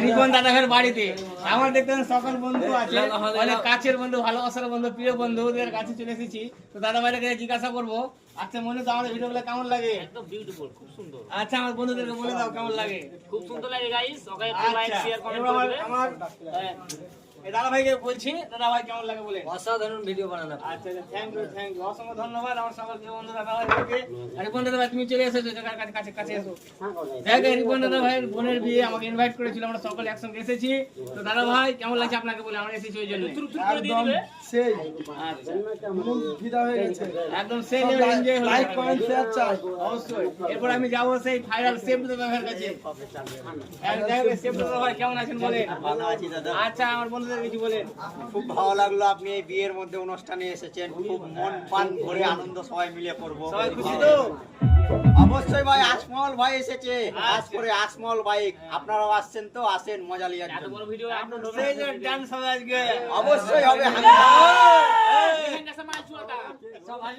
রিপন দাদা ভাইয়ের বাড়িতে আমার দেখতেন সকল বন্ধু আছে, অনেক কাছের বন্ধু, ভালোবাসার বন্ধু, প্রিয় বন্ধুদের কাছে চলে এসেছি। তো দাদা ভাইকে জিজ্ঞাসা করবো, আচ্ছা মনে তো আমাদের ভিডিওগুলো কেমন লাগে? একদম বিউটিফুল, খুব সুন্দর। আচ্ছা আমার বন্ধুদেরকে বলে দাও কেমন লাগে। খুব সুন্দর লাগে গাইস, ওকে একটু লাইক শেয়ার কমেন্ট এবার করে দিবে। আমার এই দাদা ভাইকে বলছি, দাদা ভাই কেমন লাগে বলে। অসাধারণ ভিডিও বানানো। আচ্ছা থ্যাংক ইউ অসংখ্য ধন্যবাদ আমার সকল প্রিয় বন্ধু দাদা ভাইকে। আর রিপন দাদা ভাই তুমি চলে এসেছো, জায়গার কাছে কাছে কাছে এসো। দেখ রিপন দাদা ভাইয়ের বোনের বিয়ে আমাকে ইনভাইট করেছিল, আমরা সকলে একসঙ্গে এসেছি। তো দাদা ভাই কেমন লাগছে আপনাকে বলে, আমরা এসেছি ওই জন্য। একদম সেই মন ফিদা হয়ে গেছে। একদম সেই লেভেল এনজয় হলো। লাইক কমেন্ট শেয়ার চাই অবশ্যই। এরপর আমি যাবো সেই ভাইরাল সেফ দাদা ভাইয়ের কাছে। সেফ দাদা ভাই কেমন আছেন বলে। ভালো আছি দাদা। আচ্ছা আমার বন্ধুদের কিছু বলেন। খুব ভালো লাগলো আপনি এই বিয়ের মধ্যে অনুষ্ঠানে এসেছেন, খুব মন প্রাণ ভরে আনন্দ সবাই মিলে করবো। সবাই খুশি তো? অবশ্যই ভাই, আসমল ভাই এসেছে, আজ করে আসমল বাইক, আপনারাও আসছেন তো আসেন, মজা লিয়ার এত জন্য। বড় ভিডিও আপলোড হবে। সেই যে ডান্স হবে আজকে। অবশ্যই হবে। এই